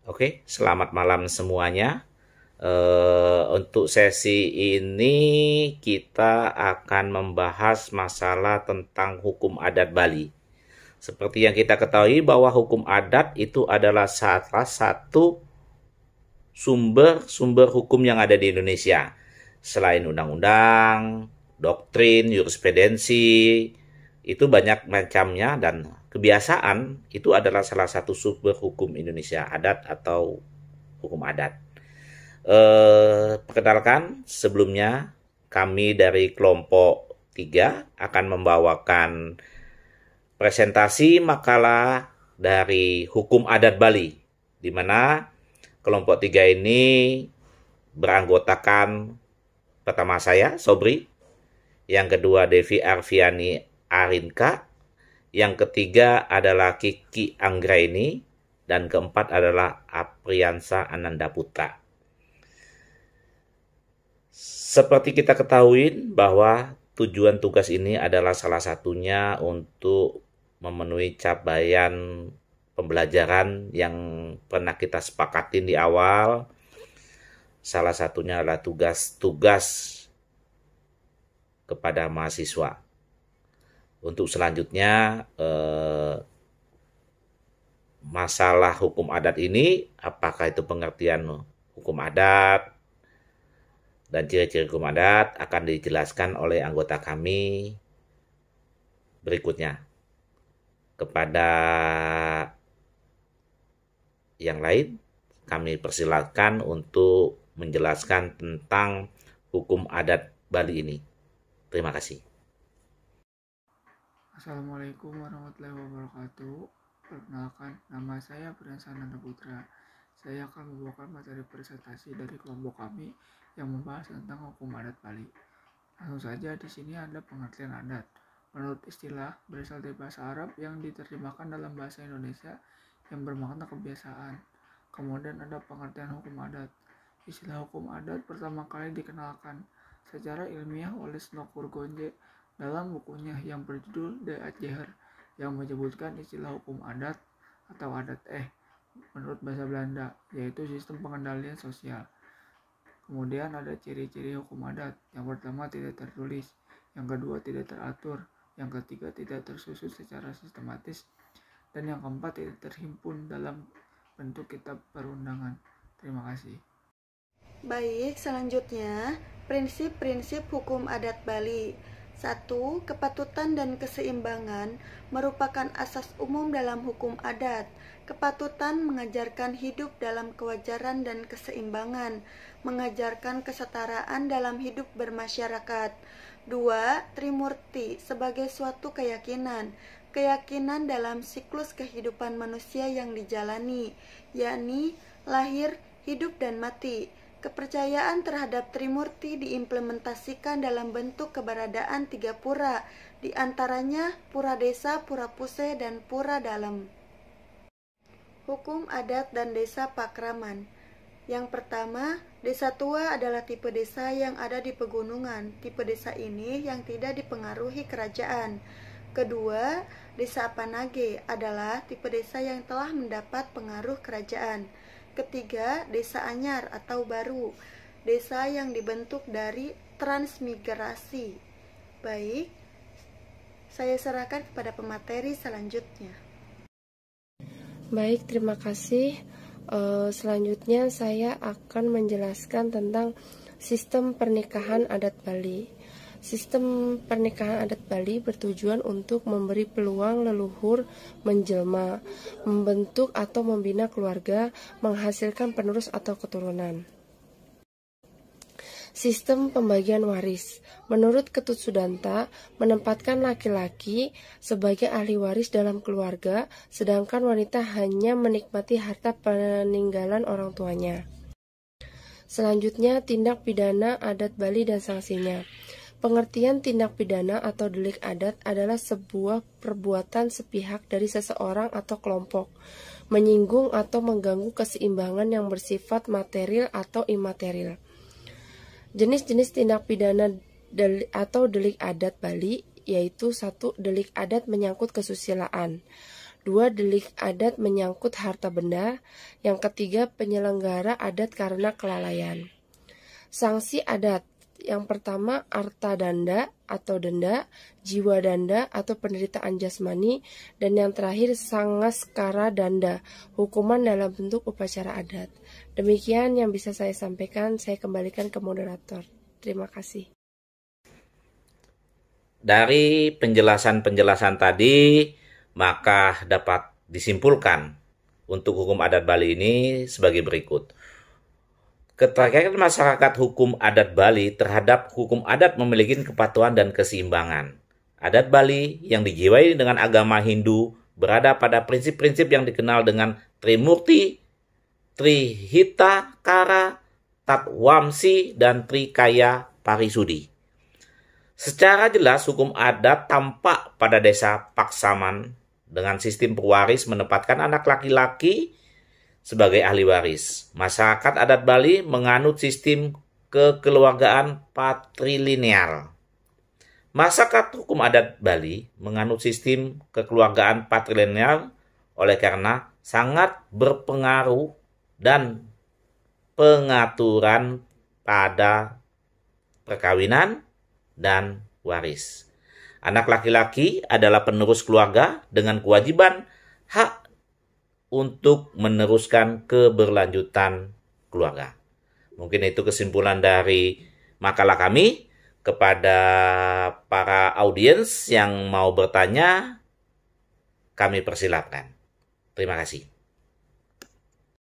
Oke, selamat malam semuanya. Untuk sesi ini kita akan membahas masalah tentang hukum adat Bali. Seperti yang kita ketahui bahwa hukum adat itu adalah salah satu sumber hukum yang ada di Indonesia. Selain undang-undang, doktrin, jurisprudensi, itu banyak macamnya, dan kebiasaan itu adalah salah satu sumber hukum Indonesia, adat atau hukum adat. Perkenalkan, sebelumnya kami dari kelompok 3 akan membawakan presentasi makalah dari hukum adat Bali, di mana kelompok 3 ini beranggotakan pertama saya, Sobri, yang kedua Devi Arfiani Arinka, yang ketiga adalah Kiki Anggraini, dan keempat adalah Apriansa Ananda Putra. Seperti kita ketahui bahwa tujuan tugas ini adalah salah satunya untuk memenuhi capaian pembelajaran yang pernah kita sepakatin di awal. Salah satunya adalah tugas-tugas kepada mahasiswa. Untuk selanjutnya, masalah hukum adat ini, apakah itu pengertian hukum adat dan ciri-ciri hukum adat, akan dijelaskan oleh anggota kami berikutnya. Kepada yang lain, kami persilakan untuk menjelaskan tentang hukum adat Bali ini. Terima kasih. Assalamualaikum warahmatullahi wabarakatuh. Perkenalkan, nama saya Apriansa Ananda Putra. Saya akan membawakan materi presentasi dari kelompok kami yang membahas tentang hukum adat Bali. Langsung saja, di sini ada pengertian adat. Menurut istilah, berasal dari bahasa Arab yang diterjemahkan dalam bahasa Indonesia yang bermakna kebiasaan. Kemudian ada pengertian hukum adat. Istilah hukum adat pertama kali dikenalkan secara ilmiah oleh Snokur Gonje dalam bukunya yang berjudul De Adjeher, yang menyebutkan istilah hukum adat atau adat menurut bahasa Belanda, yaitu sistem pengendalian sosial. Kemudian ada ciri-ciri hukum adat. Yang pertama, tidak tertulis. Yang kedua, tidak teratur. Yang ketiga, tidak tersusun secara sistematis. Dan yang keempat, tidak terhimpun dalam bentuk kitab perundangan. Terima kasih. Baik, selanjutnya prinsip-prinsip hukum adat Bali. 1. Kepatutan dan keseimbangan merupakan asas umum dalam hukum adat. Kepatutan mengajarkan hidup dalam kewajaran dan keseimbangan, mengajarkan kesetaraan dalam hidup bermasyarakat. 2. Trimurti sebagai suatu keyakinan dalam siklus kehidupan manusia yang dijalani, yakni lahir, hidup, dan mati. Kepercayaan terhadap Trimurti diimplementasikan dalam bentuk keberadaan 3 pura, di antaranya pura desa, pura puse, dan pura dalem. Hukum adat dan desa pakraman. Yang pertama, desa tua adalah tipe desa yang ada di pegunungan. Tipe desa ini yang tidak dipengaruhi kerajaan. Kedua, desa Apanage adalah tipe desa yang telah mendapat pengaruh kerajaan. Ketiga, desa anyar atau baru, desa yang dibentuk dari transmigrasi. Baik, saya serahkan kepada pemateri selanjutnya. Baik, terima kasih. Selanjutnya saya akan menjelaskan tentang sistem pernikahan adat Bali. Sistem pernikahan adat Bali bertujuan untuk memberi peluang leluhur menjelma, membentuk atau membina keluarga, menghasilkan penerus atau keturunan. Sistem pembagian waris, menurut Ketut Sudanta, menempatkan laki-laki sebagai ahli waris dalam keluarga, sedangkan wanita hanya menikmati harta peninggalan orang tuanya. Selanjutnya, tindak pidana adat Bali dan sanksinya. Pengertian tindak pidana atau delik adat adalah sebuah perbuatan sepihak dari seseorang atau kelompok, menyinggung atau mengganggu keseimbangan yang bersifat material atau imaterial. Jenis-jenis tindak pidana atau delik adat Bali yaitu 1. Delik adat menyangkut kesusilaan. 2. 2. Delik adat menyangkut harta benda. Yang ketiga, penyelenggara adat karena kelalaian. Sanksi adat. Yang pertama, arta danda atau denda, jiwa danda atau penderitaan jasmani, dan yang terakhir, sangaskara danda, hukuman dalam bentuk upacara adat. Demikian yang bisa saya sampaikan, saya kembalikan ke moderator. Terima kasih. Dari penjelasan-penjelasan tadi, maka dapat disimpulkan untuk hukum adat Bali ini sebagai berikut. Keterkaitan masyarakat hukum adat Bali terhadap hukum adat memiliki kepatuhan dan keseimbangan. Adat Bali yang dijiwai dengan agama Hindu berada pada prinsip-prinsip yang dikenal dengan Trimurti, Trihita Kara, Tatwamsi, dan Trikaya Parisudi. Secara jelas hukum adat tampak pada desa Paksaman dengan sistem pewaris menempatkan anak laki-laki sebagai ahli waris. Masyarakat adat Bali menganut sistem kekeluargaan patrilineal. Masyarakat hukum adat Bali menganut sistem kekeluargaan patrilineal oleh karena sangat berpengaruh dan pengaturan pada perkawinan dan waris. Anak laki-laki adalah penerus keluarga dengan kewajiban hak untuk meneruskan keberlanjutan keluarga. Mungkin itu kesimpulan dari makalah kami. Kepada para audiens yang mau bertanya, kami persilakan. Terima kasih.